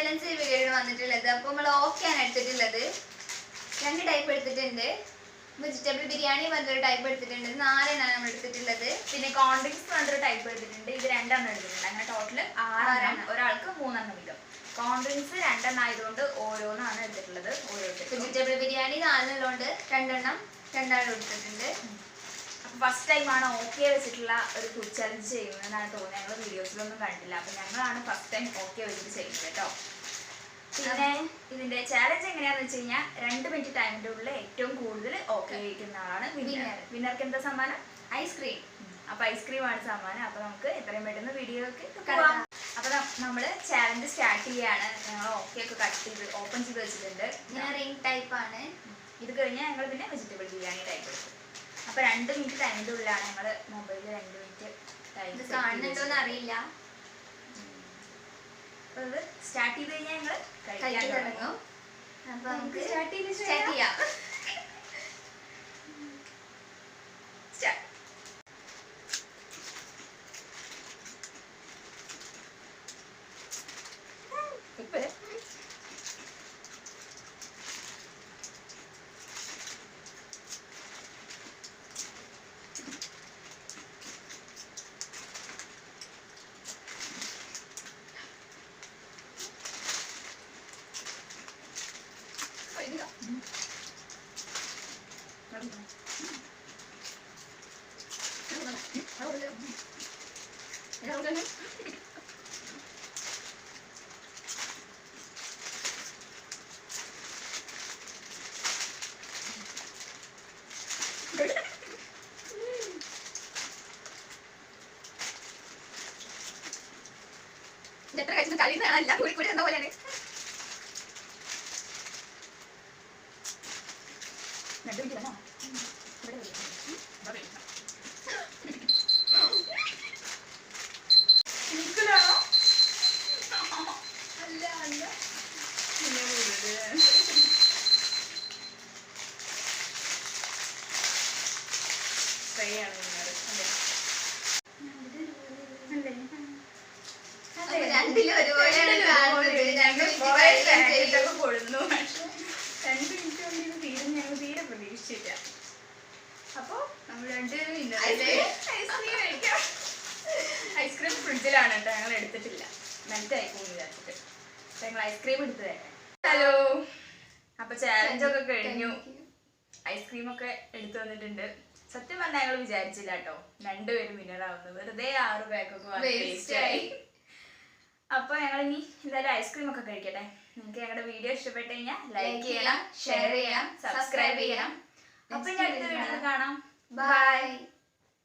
Challenge video വന്നിട്ടുള്ളത്. അപ്പോൾ നമ്മൾ ഓക്കെയാണ് എടുത്തിട്ടുള്ളത്. 2 ടൈപ്പ് എടുത്തിട്ടുണ്ട്. വെജിറ്റബിൾ ബിരിയാണി പറഞ്ഞൊരു ടൈപ്പ് എടുത്തിട്ടുണ്ട്. 4 എണ്ണമാണ് നമ്മൾ എടുത്തിട്ടുള്ളത്. പിന്നെ കോൺ ഡ്രിങ്ക്സ് പറഞ്ഞൊരു ടൈപ്പ് എടുത്തിട്ടുണ്ട്. ഇത് 2 എണ്ണം എടുത്തിട്ടുണ്ട്. അങ്ങനെ ടോട്ടൽ 6 എണ്ണം, ഒരാൾക്ക് 3 എണ്ണം വീതം. കോൺ ഡ്രിങ്ക്സ് 2 എണ്ണം ആയതുകൊണ്ട് ഓരോന്നാണ് എടുത്തിട്ടുള്ളത്. വെജിറ്റബിൾ ബിരിയാണി 4 ഉള്ളതുകൊണ്ട് 2 എണ്ണം എടുത്തിട്ടുണ്ട്. അപ്പോൾ ഫസ്റ്റ് ടൈമാണ് ഓക്കെ വെച്ചിട്ടുള്ള ഒരു ഫുഡ് ചലഞ്ച് ചെയ്യുന്നതെന്നാണ് തോന്നുന്നത്. ഞങ്ങൾ വീഡിയോസിലൊന്നും കണ്ടില്ല. അപ്പോൾ ഞങ്ങളാണ് ഫസ്റ്റ് ടൈം ഓക്കെ വെച്ചിട്ട് ചെയ്യുന്നത് കേട്ടോ. പിന്നെ ഇതിന്റെ ചാലഞ്ച് എങ്ങനെയാന്ന് വെച്ച് കഴിഞ്ഞാൽ 2 മിനിറ്റ് ടൈമിന്റെ ഉള്ളിൽ ഏറ്റവും കൂടുതൽ ഓക്കെ കഴിക്കുന്ന ആളാണ് വിന്നർ. വിന്നർക്ക് എന്താ സമ്മാനം? ഐസ്ക്രീം. അപ്പൊ ഐസ്ക്രീമാണ് സമ്മാനം. അപ്പൊ നമുക്ക് എത്രയും പെട്ടെന്ന് വീഡിയോക്ക് പോവാം. അപ്പൊ നമ്മള് ചാലഞ്ച് സ്റ്റാർട്ട് ചെയ്യാണ്. ഞങ്ങൾ ഓക്കെ ഒക്കെ കട്ട് ചെയ്ത് ഓപ്പൺ ചെയ്ത് വെച്ചിട്ടുണ്ട്. ഇങ്ങനെ റിംഗ് ടൈപ്പ് ആണ്. ഇത് കഴിഞ്ഞാൽ ഞങ്ങൾ പിന്നെ വെജിറ്റബിൾ ബിരിയാണി ടൈപ്പ് എടുക്കും. അപ്പൊ 2 മിനിറ്റ് ടൈമിന്റെ ഉള്ളിലാണ് ഞങ്ങൾ മൊബൈലിൽ 2 മിനിറ്റ് ടൈം കാണുന്നുണ്ടോന്ന് അറിയില്ല. അപ്പൊ ഇത് സ്റ്റാർട്ട് ചെയ്ത് കഴിഞ്ഞാൽ ഞങ്ങൾ കഴിക്കാൻ തുടങ്ങും. അപ്പൊ നമുക്ക് സ്റ്റാർട്ട് ചെയ്യാം. എത്ര കഴിച്ചു കഴിയുന്നതല്ല കൂടിക്കൂടി എന്ന പോലെയാണ്. രണ്ടിലും ഒരുപോലെയാണ് കാണുന്നത്. 2 മിനിറ്റ് കൊണ്ട് തീരും ഞങ്ങൾ തീരെ പ്രതീക്ഷിച്ചില്ല. അപ്പൊ നമ്മൾ 2 ഐസ്ക്രീം കഴിക്കാം. ഐസ്ക്രീം ഫ്രിഡ്ജിലാണ് കേട്ടോ, ഞങ്ങൾ എടുത്തിട്ടില്ല. മെൽറ്റ് ആയിക്കോന്ന് വിചാരിച്ചിട്ട് ഞങ്ങൾ ഐസ്ക്രീം എടുത്ത് തരാം. ഹലോ, അപ്പൊ ചാലഞ്ചൊക്കെ കഴിഞ്ഞു. ഐസ്ക്രീം ഒക്കെ എടുത്തു വന്നിട്ടുണ്ട്. സത്യം പറഞ്ഞാൽ ഞങ്ങൾ വിചാരിച്ചില്ല കേട്ടോ 2 പേരും വിന്നറാവുന്നു. വെറുതെ 6 പാക്കൊക്കെ വേസ്റ്റ് ആയി. അപ്പൊ ഞങ്ങൾ ഇനി എന്തായാലും ഐസ്ക്രീം ഒക്കെ കഴിക്കട്ടെ. നിങ്ങൾക്ക് ഞങ്ങളുടെ വീഡിയോ ഇഷ്ടപ്പെട്ടു കഴിഞ്ഞാൽ ലൈക്ക് ചെയ്യണം, ഷെയർ ചെയ്യണം, സബ്സ്ക്രൈബ് ചെയ്യണം. അപ്പൊ ഇനി അടുത്ത വീഡിയോയിൽ കാണാം. ബൈ.